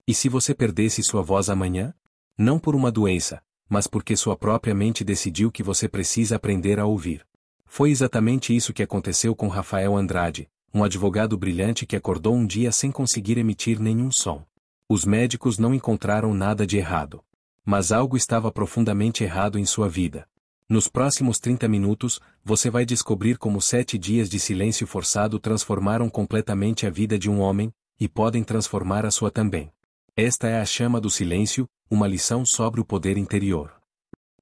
E se você perdesse sua voz amanhã? Não por uma doença, mas porque sua própria mente decidiu que você precisa aprender a ouvir. Foi exatamente isso que aconteceu com Rafael Andrade, um advogado brilhante que acordou um dia sem conseguir emitir nenhum som. Os médicos não encontraram nada de errado. Mas algo estava profundamente errado em sua vida. Nos próximos 30 minutos, você vai descobrir como 7 dias de silêncio forçado transformaram completamente a vida de um homem, e podem transformar a sua também. Esta é a chama do silêncio, uma lição sobre o poder interior.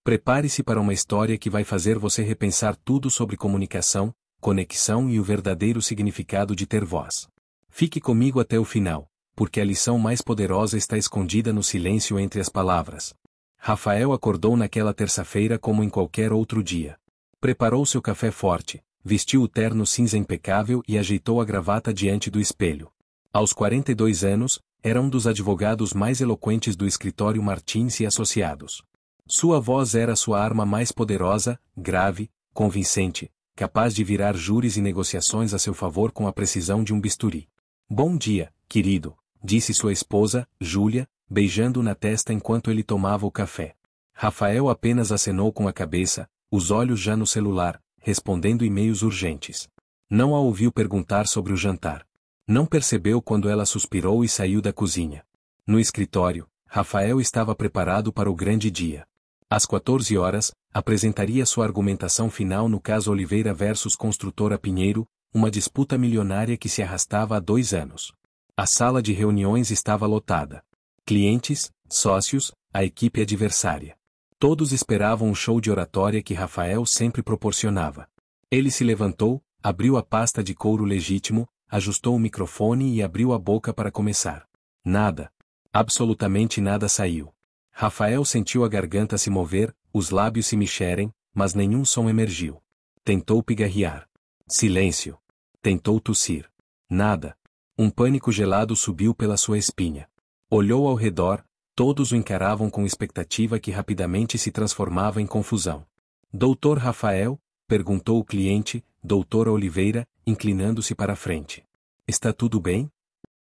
Prepare-se para uma história que vai fazer você repensar tudo sobre comunicação, conexão e o verdadeiro significado de ter voz. Fique comigo até o final, porque a lição mais poderosa está escondida no silêncio entre as palavras. Rafael acordou naquela terça-feira como em qualquer outro dia. Preparou seu café forte, vestiu o terno cinza impecável e ajeitou a gravata diante do espelho. Aos 42 anos, era um dos advogados mais eloquentes do escritório Martins e Associados. Sua voz era sua arma mais poderosa, grave, convincente, capaz de virar júris e negociações a seu favor com a precisão de um bisturi. Bom dia, querido, disse sua esposa, Júlia, beijando-o na testa enquanto ele tomava o café. Rafael apenas acenou com a cabeça, os olhos já no celular, respondendo e-mails urgentes. Não a ouviu perguntar sobre o jantar. Não percebeu quando ela suspirou e saiu da cozinha. No escritório, Rafael estava preparado para o grande dia. Às 14 horas, apresentaria sua argumentação final no caso Oliveira versus Construtora Pinheiro, uma disputa milionária que se arrastava há 2 anos. A sala de reuniões estava lotada. Clientes, sócios, a equipe adversária. Todos esperavam o show de oratória que Rafael sempre proporcionava. Ele se levantou, abriu a pasta de couro legítimo, ajustou o microfone e abriu a boca para começar. Nada. Absolutamente nada saiu. Rafael sentiu a garganta se mover, os lábios se mexerem, mas nenhum som emergiu. Tentou pigarrear. Silêncio. Tentou tossir. Nada. Um pânico gelado subiu pela sua espinha. Olhou ao redor, todos o encaravam com expectativa que rapidamente se transformava em confusão. Doutor Rafael? Perguntou o cliente, doutora Oliveira, inclinando-se para a frente. Está tudo bem?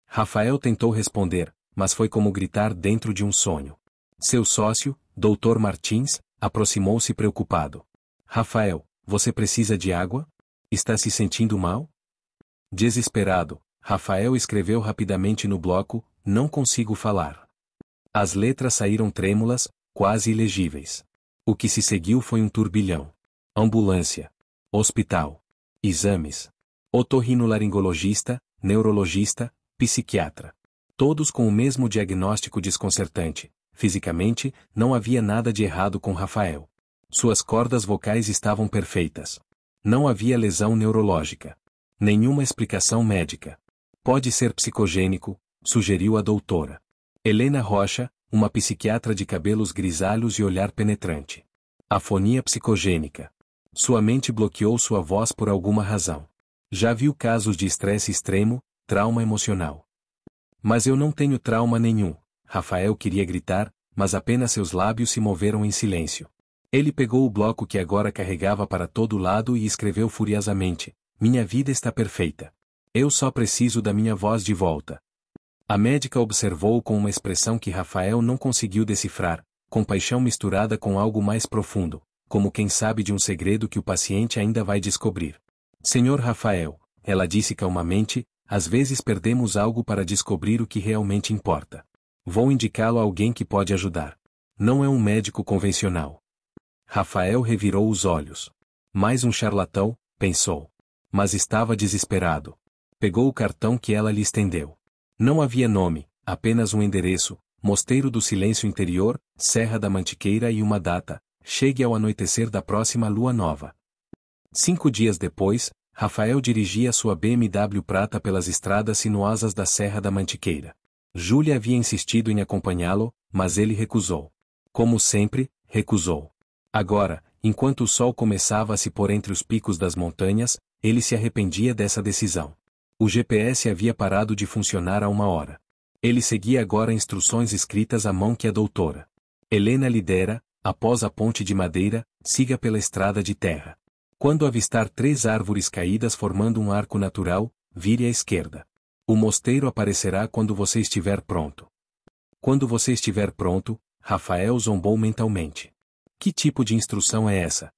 Rafael tentou responder, mas foi como gritar dentro de um sonho. Seu sócio, doutor Martins, aproximou-se preocupado. Rafael, você precisa de água? Está se sentindo mal? Desesperado, Rafael escreveu rapidamente no bloco, não consigo falar. As letras saíram trêmulas, quase ilegíveis. O que se seguiu foi um turbilhão. Ambulância. Hospital. Exames. Otorrinolaringologista, neurologista, psiquiatra. Todos com o mesmo diagnóstico desconcertante. Fisicamente, não havia nada de errado com Rafael. Suas cordas vocais estavam perfeitas. Não havia lesão neurológica. Nenhuma explicação médica. Pode ser psicogênico, sugeriu a doutora Helena Rocha, uma psiquiatra de cabelos grisalhos e olhar penetrante. Afonia psicogênica. Sua mente bloqueou sua voz por alguma razão. Já viu casos de estresse extremo, trauma emocional. Mas eu não tenho trauma nenhum. Rafael queria gritar, mas apenas seus lábios se moveram em silêncio. Ele pegou o bloco que agora carregava para todo lado e escreveu furiosamente: minha vida está perfeita. Eu só preciso da minha voz de volta. A médica observou com uma expressão que Rafael não conseguiu decifrar, compaixão misturada com algo mais profundo, como quem sabe de um segredo que o paciente ainda vai descobrir. Senhor Rafael, ela disse calmamente, às vezes perdemos algo para descobrir o que realmente importa. Vou indicá-lo a alguém que pode ajudar. Não é um médico convencional. Rafael revirou os olhos. Mais um charlatão, pensou. Mas estava desesperado. Pegou o cartão que ela lhe estendeu. Não havia nome, apenas um endereço, Mosteiro do Silêncio Interior, Serra da Mantiqueira e uma data, chegue ao anoitecer da próxima lua nova. 5 dias depois, Rafael dirigia sua BMW prata pelas estradas sinuosas da Serra da Mantiqueira. Júlia havia insistido em acompanhá-lo, mas ele recusou. Como sempre, recusou. Agora, enquanto o sol começava a se pôr entre os picos das montanhas, ele se arrependia dessa decisão. O GPS havia parado de funcionar há 1 hora. Ele seguia agora instruções escritas à mão que a doutora Helena lhe dera, após a ponte de madeira, siga pela estrada de terra. Quando avistar 3 árvores caídas formando um arco natural, vire à esquerda. O mosteiro aparecerá quando você estiver pronto. Quando você estiver pronto, Rafael zombou mentalmente. Que tipo de instrução é essa?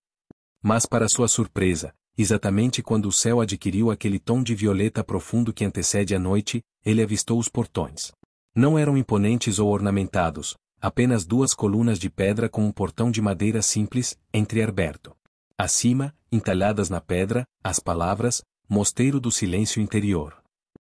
Mas para sua surpresa, exatamente quando o céu adquiriu aquele tom de violeta profundo que antecede a noite, ele avistou os portões. Não eram imponentes ou ornamentados, apenas duas colunas de pedra com um portão de madeira simples, entreaberto. Acima, entalhadas na pedra, as palavras, Mosteiro do Silêncio Interior.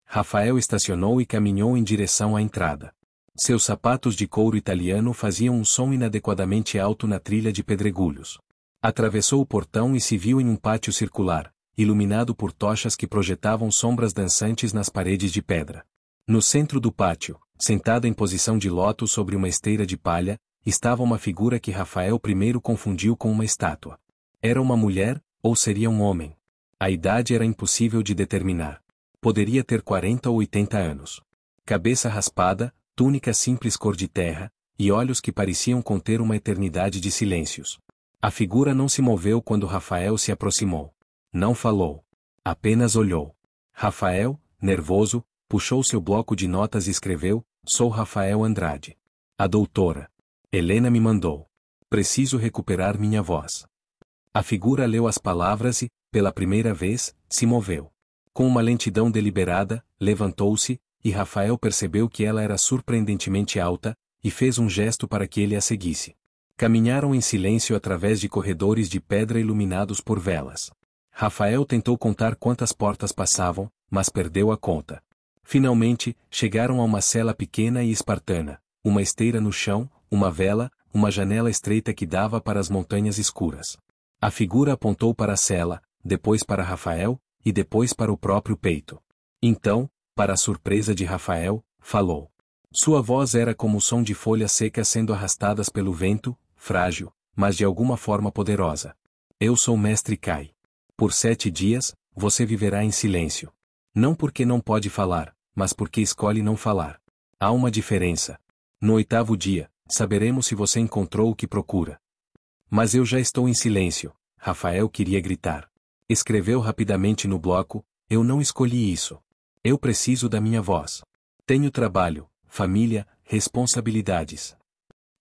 Rafael estacionou e caminhou em direção à entrada. Seus sapatos de couro italiano faziam um som inadequadamente alto na trilha de pedregulhos. Atravessou o portão e se viu em um pátio circular, iluminado por tochas que projetavam sombras dançantes nas paredes de pedra. No centro do pátio, sentada em posição de lótus sobre uma esteira de palha, estava uma figura que Rafael primeiro confundiu com uma estátua. Era uma mulher, ou seria um homem? A idade era impossível de determinar. Poderia ter 40 ou 80 anos. Cabeça raspada, túnica simples cor de terra, e olhos que pareciam conter uma eternidade de silêncios. A figura não se moveu quando Rafael se aproximou. Não falou. Apenas olhou. Rafael, nervoso, puxou seu bloco de notas e escreveu: Sou Rafael Andrade. A doutora Helena me mandou. Preciso recuperar minha voz. A figura leu as palavras e, pela primeira vez, se moveu. Com uma lentidão deliberada, levantou-se, e Rafael percebeu que ela era surpreendentemente alta, e fez um gesto para que ele a seguisse. Caminharam em silêncio através de corredores de pedra iluminados por velas. Rafael tentou contar quantas portas passavam, mas perdeu a conta. Finalmente, chegaram a uma cela pequena e espartana, uma esteira no chão, uma vela, uma janela estreita que dava para as montanhas escuras. A figura apontou para a cela, depois para Rafael, e depois para o próprio peito. Então, para a surpresa de Rafael, falou. Sua voz era como o som de folhas secas sendo arrastadas pelo vento, frágil, mas de alguma forma poderosa. Eu sou Mestre Kai. Por 7 dias, você viverá em silêncio. Não porque não pode falar, mas porque escolhe não falar. Há uma diferença. No 8º dia, saberemos se você encontrou o que procura. Mas eu já estou em silêncio, Rafael queria gritar. Escreveu rapidamente no bloco: eu não escolhi isso. Eu preciso da minha voz. Tenho trabalho, família, responsabilidades.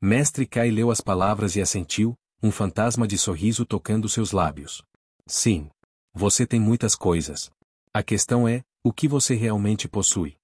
Mestre Kai leu as palavras e assentiu, um fantasma de sorriso tocando seus lábios. Sim. Você tem muitas coisas. A questão é, o que você realmente possui?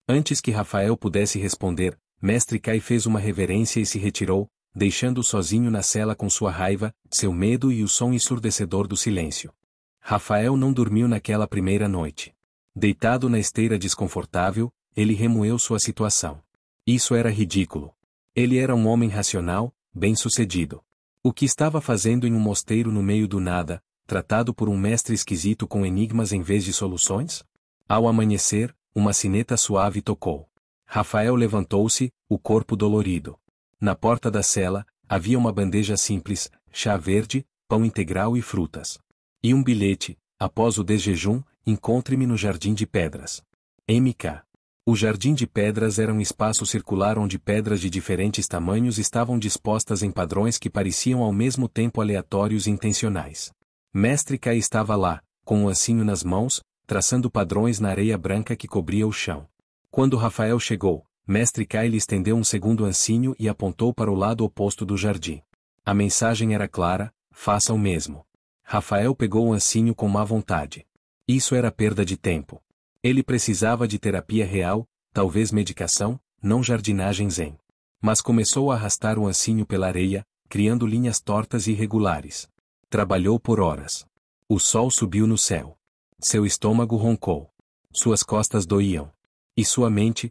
Antes que Rafael pudesse responder, Mestre Kai fez uma reverência e se retirou, deixando-o sozinho na cela com sua raiva, seu medo e o som ensurdecedor do silêncio. Rafael não dormiu naquela primeira noite. Deitado na esteira desconfortável, ele remoeu sua situação. Isso era ridículo. Ele era um homem racional, bem-sucedido. O que estava fazendo em um mosteiro no meio do nada, tratado por um mestre esquisito com enigmas em vez de soluções? Ao amanhecer, uma sineta suave tocou. Rafael levantou-se, o corpo dolorido. Na porta da cela, havia uma bandeja simples, chá verde, pão integral e frutas. E um bilhete: após o desjejum, encontre-me no Jardim de Pedras. MK. O Jardim de Pedras era um espaço circular onde pedras de diferentes tamanhos estavam dispostas em padrões que pareciam ao mesmo tempo aleatórios e intencionais. Mestre Kai estava lá, com um ancinho nas mãos, traçando padrões na areia branca que cobria o chão. Quando Rafael chegou, Mestre Kai lhe estendeu um segundo ancinho e apontou para o lado oposto do jardim. A mensagem era clara: faça o mesmo. Rafael pegou o ancinho com má vontade. Isso era perda de tempo. Ele precisava de terapia real, talvez medicação, não jardinagem zen. Mas começou a arrastar o ancinho pela areia, criando linhas tortas e irregulares. Trabalhou por horas. O sol subiu no céu. Seu estômago roncou. Suas costas doíam. E sua mente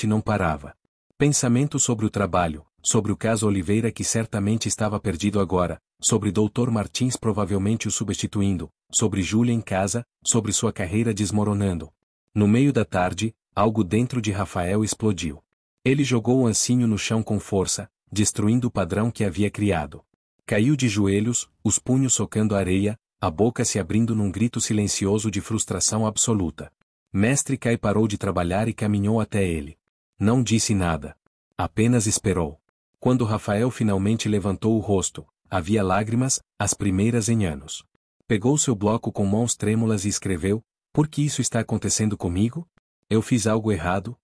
não parava. Pensamento sobre o trabalho, sobre o caso Oliveira que certamente estava perdido agora, sobre Dr. Martins provavelmente o substituindo, sobre Júlia em casa, sobre sua carreira desmoronando. No meio da tarde, algo dentro de Rafael explodiu. Ele jogou o ancinho no chão com força, destruindo o padrão que havia criado. Caiu de joelhos, os punhos socando a areia, a boca se abrindo num grito silencioso de frustração absoluta. Mestre Kai parou de trabalhar e caminhou até ele. Não disse nada. Apenas esperou. Quando Rafael finalmente levantou o rosto, havia lágrimas, as primeiras em anos. Pegou seu bloco com mãos trêmulas e escreveu: por que isso está acontecendo comigo? Eu fiz algo errado?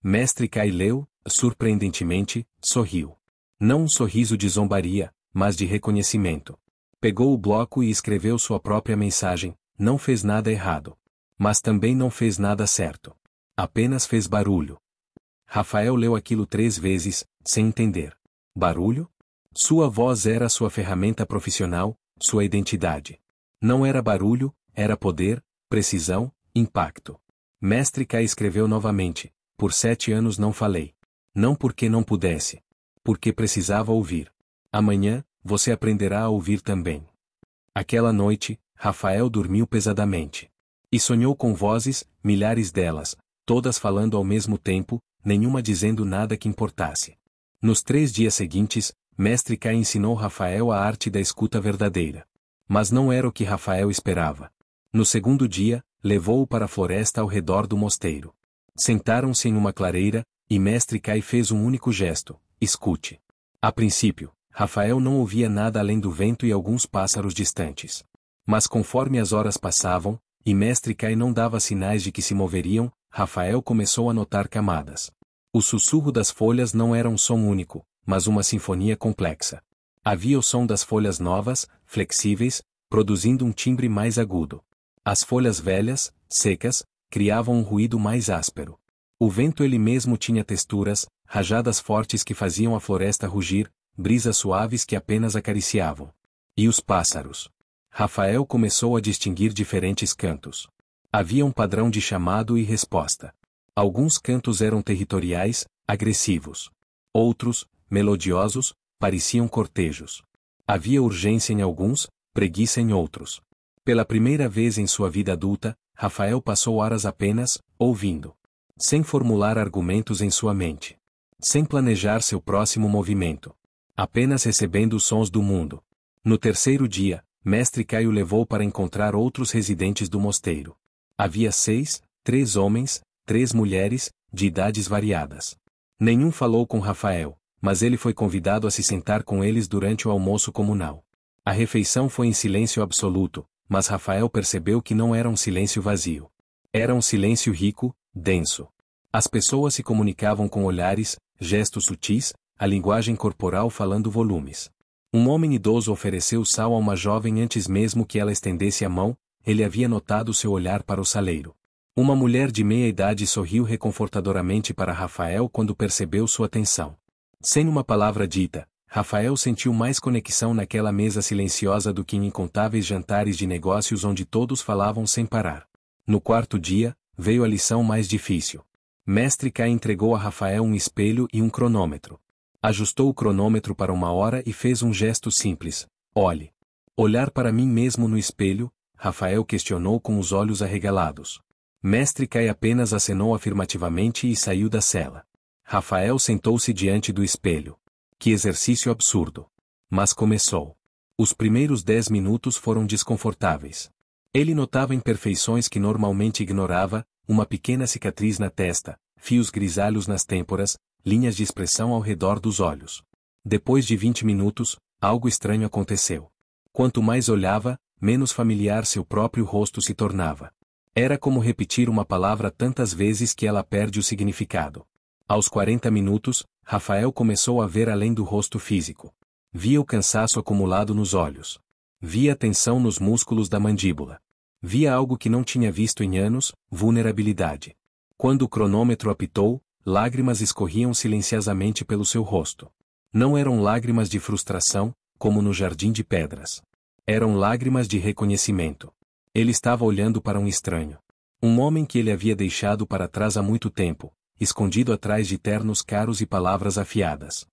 Mestre Kai leu, surpreendentemente, sorriu. Não um sorriso de zombaria, mas de reconhecimento. Pegou o bloco e escreveu sua própria mensagem, não fez nada errado. Mas também não fez nada certo. Apenas fez barulho. Rafael leu aquilo 3 vezes, sem entender. Barulho? Sua voz era sua ferramenta profissional, sua identidade. Não era barulho, era poder, precisão, impacto. Mestre Kai escreveu novamente, por 7 anos não falei. Não porque não pudesse. Porque precisava ouvir. Amanhã, você aprenderá a ouvir também. Aquela noite, Rafael dormiu pesadamente. E sonhou com vozes, milhares delas, todas falando ao mesmo tempo, nenhuma dizendo nada que importasse. Nos 3 dias seguintes, Mestre Kai ensinou Rafael a arte da escuta verdadeira. Mas não era o que Rafael esperava. No segundo dia, levou-o para a floresta ao redor do mosteiro. Sentaram-se em uma clareira, e Mestre Kai fez um único gesto: escute. A princípio, Rafael não ouvia nada além do vento e alguns pássaros distantes. Mas conforme as horas passavam, e Mestre Kai não dava sinais de que se moveriam, Rafael começou a notar camadas. O sussurro das folhas não era um som único, mas uma sinfonia complexa. Havia o som das folhas novas, flexíveis, produzindo um timbre mais agudo. As folhas velhas, secas, criavam um ruído mais áspero. O vento ele mesmo tinha texturas, rajadas fortes que faziam a floresta rugir, brisas suaves que apenas acariciavam. E os pássaros? Rafael começou a distinguir diferentes cantos. Havia um padrão de chamado e resposta. Alguns cantos eram territoriais, agressivos. Outros, melodiosos, pareciam cortejos. Havia urgência em alguns, preguiça em outros. Pela primeira vez em sua vida adulta, Rafael passou horas apenas, ouvindo. Sem formular argumentos em sua mente. Sem planejar seu próximo movimento. Apenas recebendo os sons do mundo. No terceiro dia, Mestre Kai o levou para encontrar outros residentes do mosteiro. Havia 6, 3 homens, 3 mulheres, de idades variadas. Nenhum falou com Rafael, mas ele foi convidado a se sentar com eles durante o almoço comunal. A refeição foi em silêncio absoluto, mas Rafael percebeu que não era um silêncio vazio. Era um silêncio rico, denso. As pessoas se comunicavam com olhares, gestos sutis, a linguagem corporal falando volumes. Um homem idoso ofereceu sal a uma jovem antes mesmo que ela estendesse a mão, ele havia notado seu olhar para o saleiro. Uma mulher de meia idade sorriu reconfortadoramente para Rafael quando percebeu sua atenção. Sem uma palavra dita, Rafael sentiu mais conexão naquela mesa silenciosa do que em incontáveis jantares de negócios onde todos falavam sem parar. No quarto dia, veio a lição mais difícil. Mestre Kai entregou a Rafael um espelho e um cronômetro. Ajustou o cronômetro para 1 hora e fez um gesto simples: olhe. Olhar para mim mesmo no espelho? Rafael questionou com os olhos arregalados. Mestre Kai apenas acenou afirmativamente e saiu da cela. Rafael sentou-se diante do espelho. Que exercício absurdo! Mas começou. Os primeiros 10 minutos foram desconfortáveis. Ele notava imperfeições que normalmente ignorava, uma pequena cicatriz na testa, fios grisalhos nas têmporas, linhas de expressão ao redor dos olhos. Depois de 20 minutos, algo estranho aconteceu. Quanto mais olhava, menos familiar seu próprio rosto se tornava. Era como repetir uma palavra tantas vezes que ela perde o significado. Aos 40 minutos, Rafael começou a ver além do rosto físico. Via o cansaço acumulado nos olhos. Via a tensão nos músculos da mandíbula. Via algo que não tinha visto em anos: vulnerabilidade. Quando o cronômetro apitou, lágrimas escorriam silenciosamente pelo seu rosto. Não eram lágrimas de frustração, como no jardim de pedras. Eram lágrimas de reconhecimento. Ele estava olhando para um estranho. Um homem que ele havia deixado para trás há muito tempo, escondido atrás de ternos caros e palavras afiadas.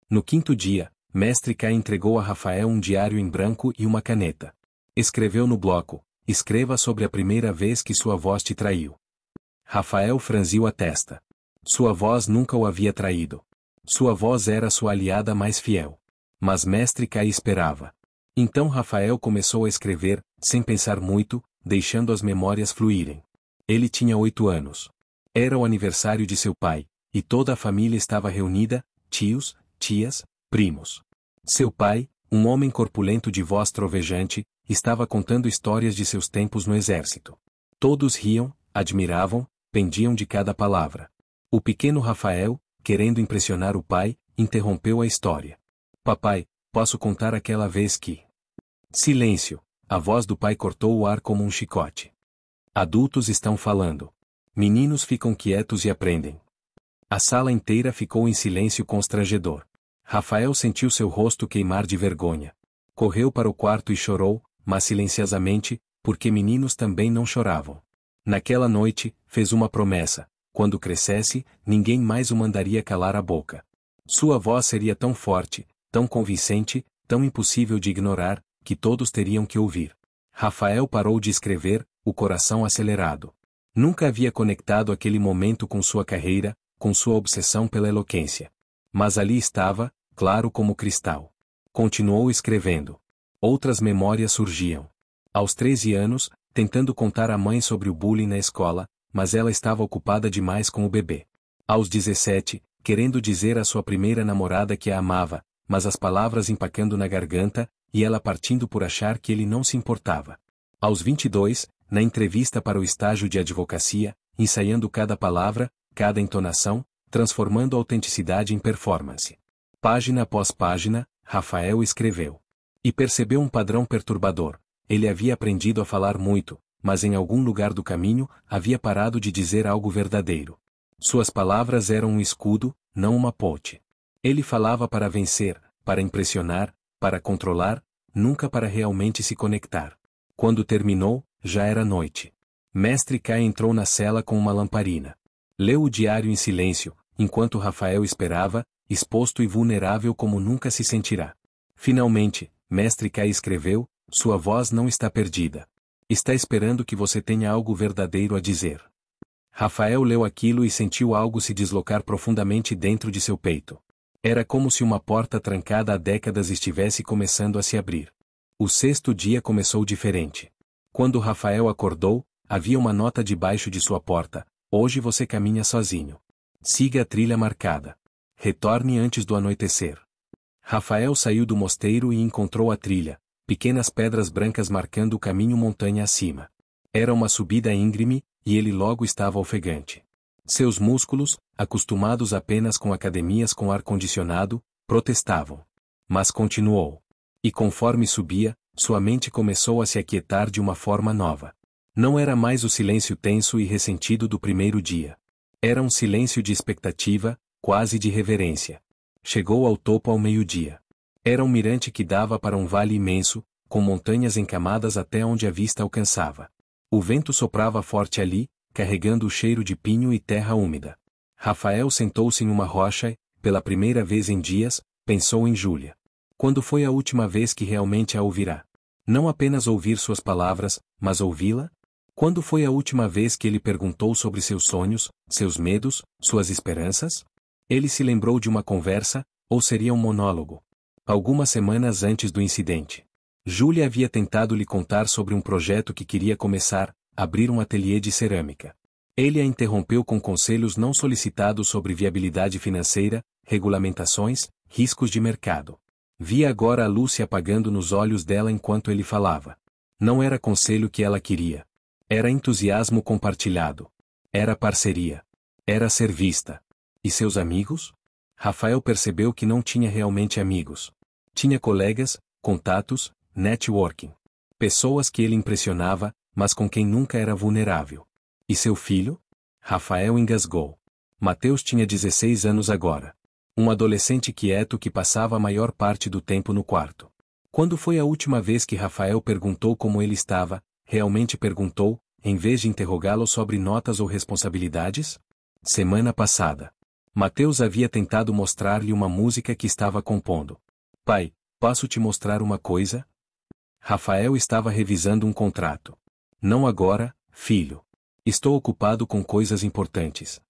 No quinto dia, Mestre Kai entregou a Rafael um diário em branco e uma caneta. Escreveu no bloco: escreva sobre a primeira vez que sua voz te traiu. Rafael franziu a testa. Sua voz nunca o havia traído. Sua voz era sua aliada mais fiel. Mas Mestre Kai esperava. Então Rafael começou a escrever, sem pensar muito, deixando as memórias fluírem. Ele tinha 8 anos. Era o aniversário de seu pai, e toda a família estava reunida, tios, tias, primos. Seu pai, um homem corpulento de voz trovejante, estava contando histórias de seus tempos no exército. Todos riam, admiravam, pendiam de cada palavra. O pequeno Rafael, querendo impressionar o pai, interrompeu a história. Papai, posso contar aquela vez que... Silêncio! A voz do pai cortou o ar como um chicote. Adultos estão falando. Meninos ficam quietos e aprendem. A sala inteira ficou em silêncio constrangedor. Rafael sentiu seu rosto queimar de vergonha. Correu para o quarto e chorou, mas silenciosamente, porque meninos também não choravam. Naquela noite, fez uma promessa: quando crescesse, ninguém mais o mandaria calar a boca. Sua voz seria tão forte, tão convincente, tão impossível de ignorar, que todos teriam que ouvir. Rafael parou de escrever, o coração acelerado. Nunca havia conectado aquele momento com sua carreira, com sua obsessão pela eloquência. Mas ali estava, claro como cristal. Continuou escrevendo. Outras memórias surgiam. Aos 13 anos, tentando contar à mãe sobre o bullying na escola, mas ela estava ocupada demais com o bebê. Aos 17, querendo dizer à sua primeira namorada que a amava, mas as palavras empacando na garganta, e ela partindo por achar que ele não se importava. Aos 22, na entrevista para o estágio de advocacia, ensaiando cada palavra, cada entonação, transformando a autenticidade em performance. Página após página, Rafael escreveu. E percebeu um padrão perturbador. Ele havia aprendido a falar muito, mas em algum lugar do caminho, havia parado de dizer algo verdadeiro. Suas palavras eram um escudo, não uma ponte. Ele falava para vencer, para impressionar, para controlar, nunca para realmente se conectar. Quando terminou, já era noite. Mestre K entrou na cela com uma lamparina. Leu o diário em silêncio, enquanto Rafael esperava, exposto e vulnerável como nunca se sentirá. Finalmente, Mestre K escreveu: sua voz não está perdida. Está esperando que você tenha algo verdadeiro a dizer. Rafael leu aquilo e sentiu algo se deslocar profundamente dentro de seu peito. Era como se uma porta trancada há décadas estivesse começando a se abrir. O sexto dia começou diferente. Quando Rafael acordou, havia uma nota debaixo de sua porta: hoje você caminha sozinho. Siga a trilha marcada. Retorne antes do anoitecer. Rafael saiu do mosteiro e encontrou a trilha, pequenas pedras brancas marcando o caminho montanha acima. Era uma subida íngreme, e ele logo estava ofegante. Seus músculos, acostumados apenas com academias com ar-condicionado, protestavam. Mas continuou. E conforme subia, sua mente começou a se aquietar de uma forma nova. Não era mais o silêncio tenso e ressentido do primeiro dia. Era um silêncio de expectativa, quase de reverência. Chegou ao topo ao meio-dia. Era um mirante que dava para um vale imenso, com montanhas encamadas até onde a vista alcançava. O vento soprava forte ali, carregando o cheiro de pinho e terra úmida. Rafael sentou-se em uma rocha e, pela primeira vez em dias, pensou em Júlia. Quando foi a última vez que realmente a ouvirá? Não apenas ouvir suas palavras, mas ouvi-la? Quando foi a última vez que ele perguntou sobre seus sonhos, seus medos, suas esperanças? Ele se lembrou de uma conversa, ou seria um monólogo? Algumas semanas antes do incidente. Júlia havia tentado lhe contar sobre um projeto que queria começar, abrir um ateliê de cerâmica. Ele a interrompeu com conselhos não solicitados sobre viabilidade financeira, regulamentações, riscos de mercado. Via agora a luz se apagando nos olhos dela enquanto ele falava. Não era conselho que ela queria. Era entusiasmo compartilhado. Era parceria. Era ser vista. E seus amigos? Rafael percebeu que não tinha realmente amigos. Tinha colegas, contatos, networking. Pessoas que ele impressionava, mas com quem nunca era vulnerável. E seu filho? Rafael engasgou. Mateus tinha 16 anos agora. Um adolescente quieto que passava a maior parte do tempo no quarto. Quando foi a última vez que Rafael perguntou como ele estava, realmente perguntou, em vez de interrogá-lo sobre notas ou responsabilidades? Semana passada. Mateus havia tentado mostrar-lhe uma música que estava compondo. Pai, posso te mostrar uma coisa? Rafael estava revisando um contrato. Não agora, filho. Estou ocupado com coisas importantes.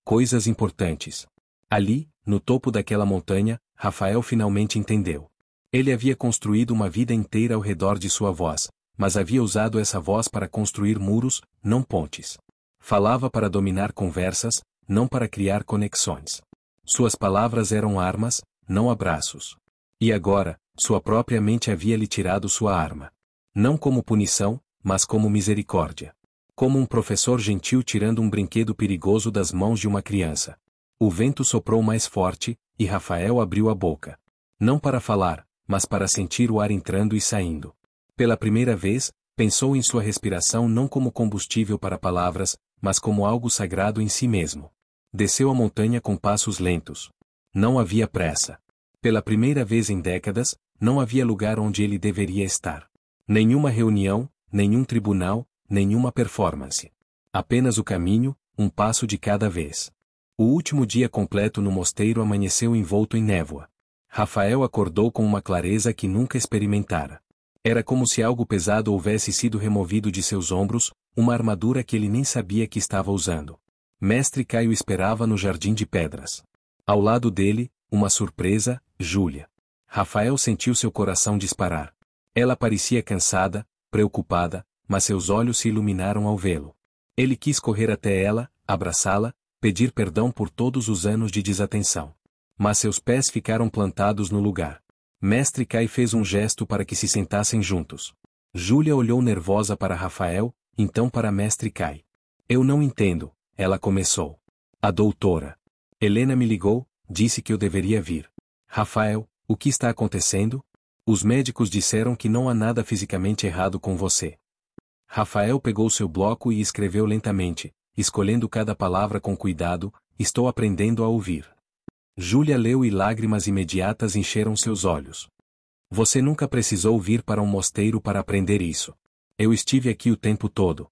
Coisas importantes. Ali, no topo daquela montanha, Rafael finalmente entendeu. Ele havia construído uma vida inteira ao redor de sua voz, mas havia usado essa voz para construir muros, não pontes. Falava para dominar conversas, não para criar conexões. Suas palavras eram armas, não abraços. E agora, sua própria mente havia lhe tirado sua arma. Não como punição, mas como misericórdia. Como um professor gentil tirando um brinquedo perigoso das mãos de uma criança. O vento soprou mais forte, e Rafael abriu a boca. Não para falar, mas para sentir o ar entrando e saindo. Pela primeira vez, pensou em sua respiração não como combustível para palavras, mas como algo sagrado em si mesmo. Desceu a montanha com passos lentos. Não havia pressa. Pela primeira vez em décadas, não havia lugar onde ele deveria estar. Nenhuma reunião, nenhum tribunal, nenhuma performance. Apenas o caminho, um passo de cada vez. O último dia completo no mosteiro amanheceu envolto em névoa. Rafael acordou com uma clareza que nunca experimentara. Era como se algo pesado houvesse sido removido de seus ombros, uma armadura que ele nem sabia que estava usando. Mestre Caio esperava no jardim de pedras. Ao lado dele, uma surpresa, Júlia. Rafael sentiu seu coração disparar. Ela parecia cansada, preocupada, mas seus olhos se iluminaram ao vê-lo. Ele quis correr até ela, abraçá-la, pedir perdão por todos os anos de desatenção. Mas seus pés ficaram plantados no lugar. Mestre Kai fez um gesto para que se sentassem juntos. Júlia olhou nervosa para Rafael, então para Mestre Kai. Eu não entendo, ela começou. A doutora Helena me ligou, disse que eu deveria vir. Rafael, o que está acontecendo? Os médicos disseram que não há nada fisicamente errado com você. Rafael pegou seu bloco e escreveu lentamente, escolhendo cada palavra com cuidado, estou aprendendo a ouvir. Júlia leu e lágrimas imediatas encheram seus olhos. Você nunca precisou vir para um mosteiro para aprender isso. Eu estive aqui o tempo todo.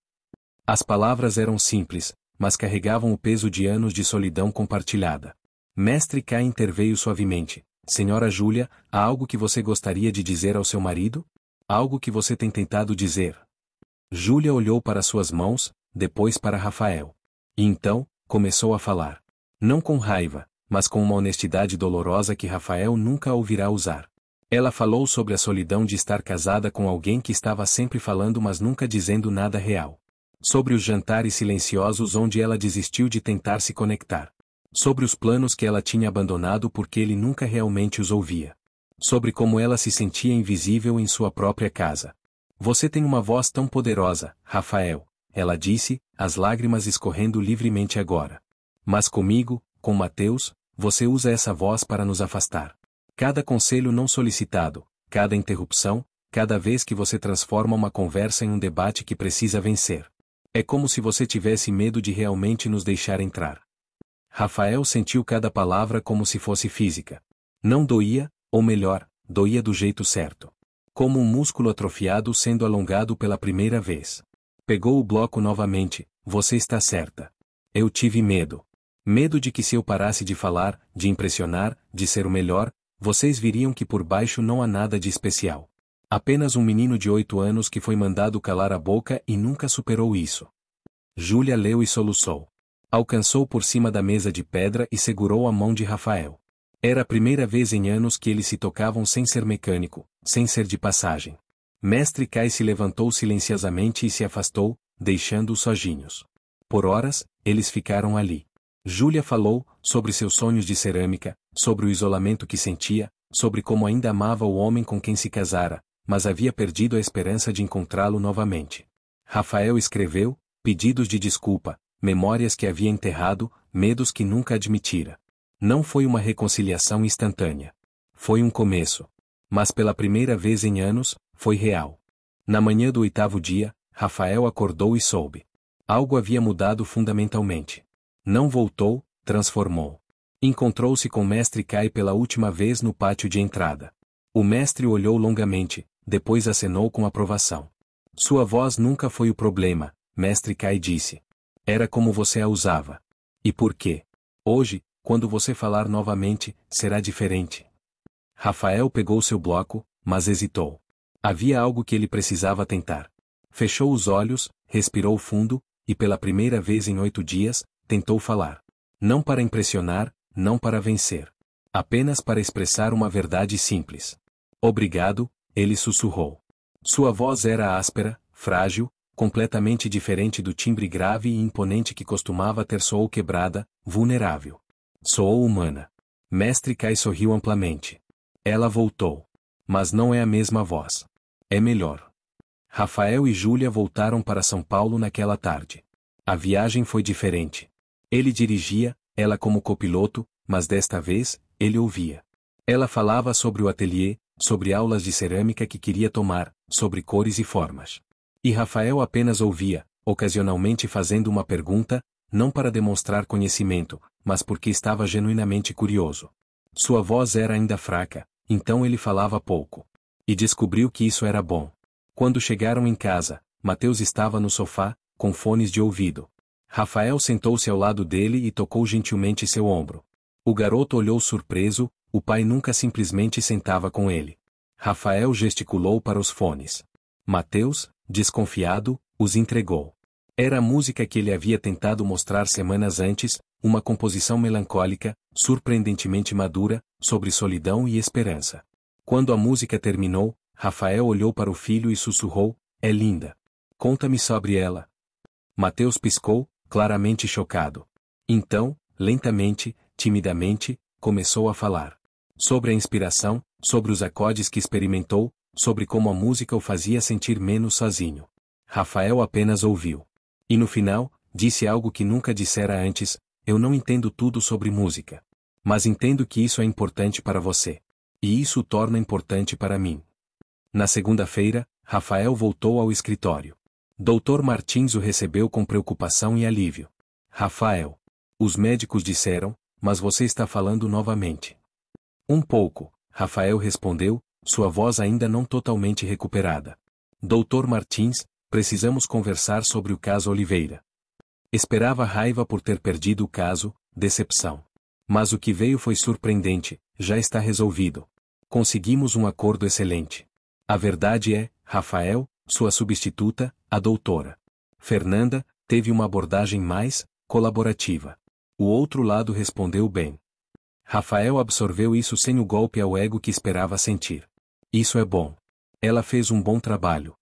As palavras eram simples, mas carregavam o peso de anos de solidão compartilhada. Mestre K interveio suavemente. Senhora Júlia, há algo que você gostaria de dizer ao seu marido? Algo que você tem tentado dizer? Júlia olhou para suas mãos, depois para Rafael. E então, começou a falar. Não com raiva, mas com uma honestidade dolorosa que Rafael nunca ouvirá usar. Ela falou sobre a solidão de estar casada com alguém que estava sempre falando mas nunca dizendo nada real. Sobre os jantares silenciosos onde ela desistiu de tentar se conectar. Sobre os planos que ela tinha abandonado porque ele nunca realmente os ouvia. Sobre como ela se sentia invisível em sua própria casa. Você tem uma voz tão poderosa, Rafael, ela disse, as lágrimas escorrendo livremente agora. Mas comigo, com Mateus, você usa essa voz para nos afastar. Cada conselho não solicitado, cada interrupção, cada vez que você transforma uma conversa em um debate que precisa vencer. É como se você tivesse medo de realmente nos deixar entrar. Rafael sentiu cada palavra como se fosse física. Não doía, ou melhor, doía do jeito certo. Como um músculo atrofiado sendo alongado pela primeira vez. Pegou o bloco novamente, você está certa. Eu tive medo. Medo de que se eu parasse de falar, de impressionar, de ser o melhor, vocês viriam que por baixo não há nada de especial. Apenas um menino de 8 anos que foi mandado calar a boca e nunca superou isso. Júlia leu e soluçou. Alcançou por cima da mesa de pedra e segurou a mão de Rafael. Era a primeira vez em anos que eles se tocavam sem ser mecânico, sem ser de passagem. Mestre Kai se levantou silenciosamente e se afastou, deixando-os sozinhos. Por horas, eles ficaram ali. Júlia falou, sobre seus sonhos de cerâmica, sobre o isolamento que sentia, sobre como ainda amava o homem com quem se casara, mas havia perdido a esperança de encontrá-lo novamente. Rafael escreveu, pedidos de desculpa, memórias que havia enterrado, medos que nunca admitira. Não foi uma reconciliação instantânea. Foi um começo. Mas pela primeira vez em anos, foi real. Na manhã do 8º dia, Rafael acordou e soube. Algo havia mudado fundamentalmente. Não voltou, transformou. Encontrou-se com Mestre Kai pela última vez no pátio de entrada. O mestre o olhou longamente, depois acenou com aprovação. Sua voz nunca foi o problema, Mestre Kai disse. Era como você a usava. E por quê? Hoje, quando você falar novamente, será diferente. Rafael pegou seu bloco, mas hesitou. Havia algo que ele precisava tentar. Fechou os olhos, respirou fundo, e pela primeira vez em 8 dias, tentou falar. Não para impressionar, não para vencer. Apenas para expressar uma verdade simples. Obrigado, ele sussurrou. Sua voz era áspera, frágil, completamente diferente do timbre grave e imponente que costumava ter. Soou quebrada, vulnerável. Soou humana. Mestre Kai sorriu amplamente. Ela voltou. Mas não é a mesma voz. É melhor. Rafael e Júlia voltaram para São Paulo naquela tarde. A viagem foi diferente. Ele dirigia, ela como copiloto, mas desta vez, ele ouvia. Ela falava sobre o ateliê, sobre aulas de cerâmica que queria tomar, sobre cores e formas. E Rafael apenas ouvia, ocasionalmente fazendo uma pergunta, não para demonstrar conhecimento, mas porque estava genuinamente curioso. Sua voz era ainda fraca, então ele falava pouco. E descobriu que isso era bom. Quando chegaram em casa, Mateus estava no sofá, com fones de ouvido. Rafael sentou-se ao lado dele e tocou gentilmente seu ombro. O garoto olhou surpreso, o pai nunca simplesmente sentava com ele. Rafael gesticulou para os fones. Mateus, desconfiado, os entregou. Era a música que ele havia tentado mostrar semanas antes, uma composição melancólica, surpreendentemente madura, sobre solidão e esperança. Quando a música terminou, Rafael olhou para o filho e sussurrou: "É linda. Conta-me sobre ela." Mateus piscou, claramente chocado. Então, lentamente, timidamente, começou a falar. Sobre a inspiração, sobre os acordes que experimentou, sobre como a música o fazia sentir menos sozinho. Rafael apenas ouviu. E no final, disse algo que nunca dissera antes: "Eu não entendo tudo sobre música. Mas entendo que isso é importante para você. E isso o torna importante para mim." Na segunda-feira, Rafael voltou ao escritório. Dr. Martins o recebeu com preocupação e alívio. "Rafael. Os médicos disseram, mas você está falando novamente." "Um pouco," Rafael respondeu, sua voz ainda não totalmente recuperada. "Dr. Martins, precisamos conversar sobre o caso Oliveira." Esperava raiva por ter perdido o caso, decepção. Mas o que veio foi surpreendente: já está resolvido. Conseguimos um acordo excelente. A verdade é, Rafael, sua substituta, a doutora Fernanda, teve uma abordagem mais colaborativa. O outro lado respondeu bem. Rafael absorveu isso sem o golpe ao ego que esperava sentir. Isso é bom. Ela fez um bom trabalho.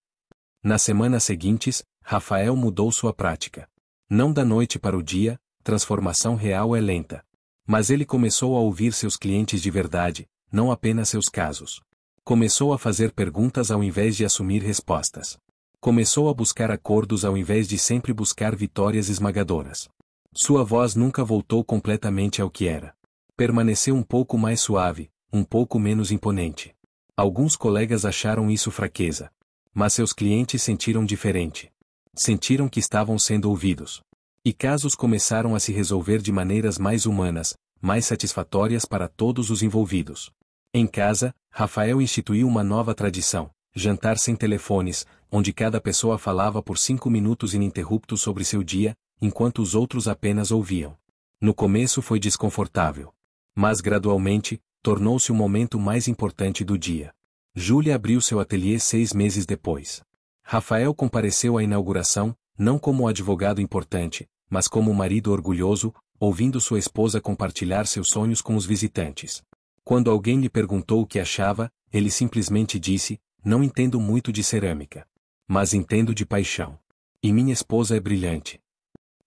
Nas semanas seguintes, Rafael mudou sua prática. Não da noite para o dia, transformação real é lenta. Mas ele começou a ouvir seus clientes de verdade, não apenas seus casos. Começou a fazer perguntas ao invés de assumir respostas. Começou a buscar acordos ao invés de sempre buscar vitórias esmagadoras. Sua voz nunca voltou completamente ao que era. Permaneceu um pouco mais suave, um pouco menos imponente. Alguns colegas acharam isso fraqueza. Mas seus clientes sentiram diferente. Sentiram que estavam sendo ouvidos. E casos começaram a se resolver de maneiras mais humanas, mais satisfatórias para todos os envolvidos. Em casa, Rafael instituiu uma nova tradição: jantar sem telefones, onde cada pessoa falava por 5 minutos ininterruptos sobre seu dia, enquanto os outros apenas ouviam. No começo foi desconfortável. Mas gradualmente, tornou-se o momento mais importante do dia. Júlia abriu seu ateliê 6 meses depois. Rafael compareceu à inauguração, não como um advogado importante, mas como um marido orgulhoso, ouvindo sua esposa compartilhar seus sonhos com os visitantes. Quando alguém lhe perguntou o que achava, ele simplesmente disse: "Não entendo muito de cerâmica. Mas entendo de paixão. E minha esposa é brilhante."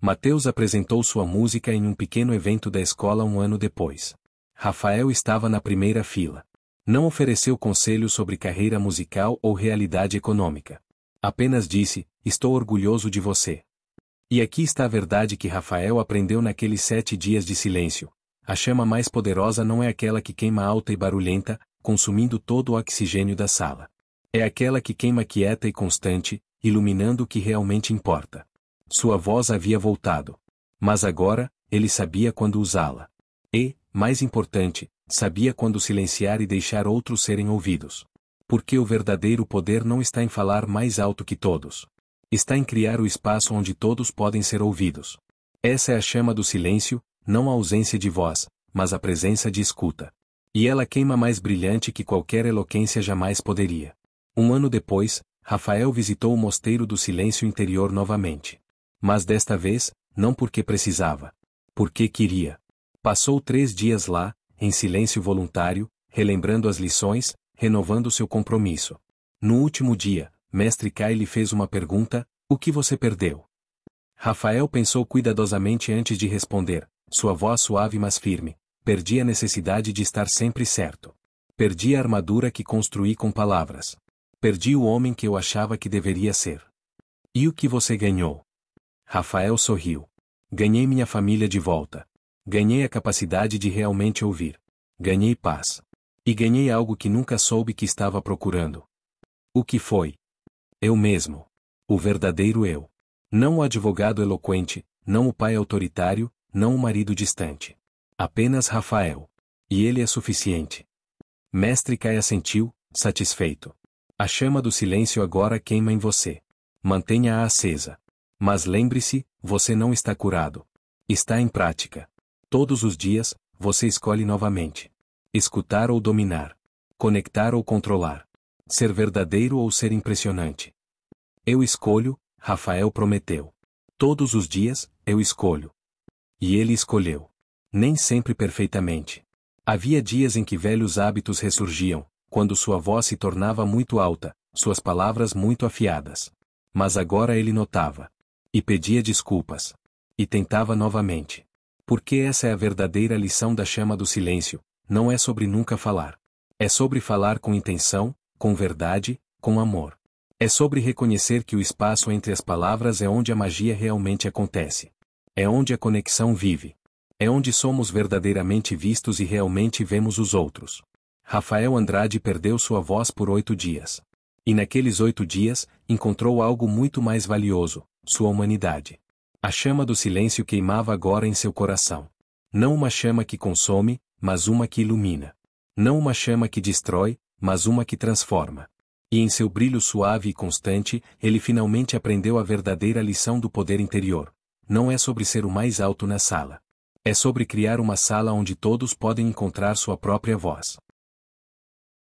Mateus apresentou sua música em um pequeno evento da escola um ano depois. Rafael estava na primeira fila. Não ofereceu conselhos sobre carreira musical ou realidade econômica. Apenas disse: "Estou orgulhoso de você." E aqui está a verdade que Rafael aprendeu naqueles 7 dias de silêncio. A chama mais poderosa não é aquela que queima alta e barulhenta, consumindo todo o oxigênio da sala. É aquela que queima quieta e constante, iluminando o que realmente importa. Sua voz havia voltado. Mas agora, ele sabia quando usá-la. E, mais importante, sabia quando silenciar e deixar outros serem ouvidos. Porque o verdadeiro poder não está em falar mais alto que todos. Está em criar o espaço onde todos podem ser ouvidos. Essa é a chama do silêncio, não a ausência de voz, mas a presença de escuta. E ela queima mais brilhante que qualquer eloquência jamais poderia. Um ano depois, Rafael visitou o mosteiro do silêncio interior novamente. Mas desta vez, não porque precisava. Porque queria. Passou 3 dias lá, em silêncio voluntário, relembrando as lições, renovando seu compromisso. No último dia, Mestre Kai lhe fez uma pergunta: "O que você perdeu?" Rafael pensou cuidadosamente antes de responder, sua voz suave mas firme: "Perdi a necessidade de estar sempre certo. Perdi a armadura que construí com palavras." Perdi o homem que eu achava que deveria ser. E o que você ganhou? Rafael sorriu. Ganhei minha família de volta. Ganhei a capacidade de realmente ouvir. Ganhei paz. E ganhei algo que nunca soube que estava procurando. O que foi? Eu mesmo. O verdadeiro eu. Não o advogado eloquente, não o pai autoritário, não o marido distante. Apenas Rafael. E ele é suficiente. Mestre Kai assentiu, satisfeito. A chama do silêncio agora queima em você. Mantenha-a acesa. Mas lembre-se, você não está curado. Está em prática. Todos os dias, você escolhe novamente. Escutar ou dominar. Conectar ou controlar. Ser verdadeiro ou ser impressionante. Eu escolho, Rafael prometeu. Todos os dias, eu escolho. E ele escolheu. Nem sempre perfeitamente. Havia dias em que velhos hábitos ressurgiam, quando sua voz se tornava muito alta, suas palavras muito afiadas. Mas agora ele notava. E pedia desculpas. E tentava novamente. Porque essa é a verdadeira lição da chama do silêncio, não é sobre nunca falar. É sobre falar com intenção, com verdade, com amor. É sobre reconhecer que o espaço entre as palavras é onde a magia realmente acontece. É onde a conexão vive. É onde somos verdadeiramente vistos e realmente vemos os outros. Rafael Andrade perdeu sua voz por 8 dias. E naqueles 8 dias, encontrou algo muito mais valioso, sua humanidade. A chama do silêncio queimava agora em seu coração. Não uma chama que consome, mas uma que ilumina. Não uma chama que destrói, mas uma que transforma. E em seu brilho suave e constante, ele finalmente aprendeu a verdadeira lição do poder interior. Não é sobre ser o mais alto na sala. É sobre criar uma sala onde todos podem encontrar sua própria voz.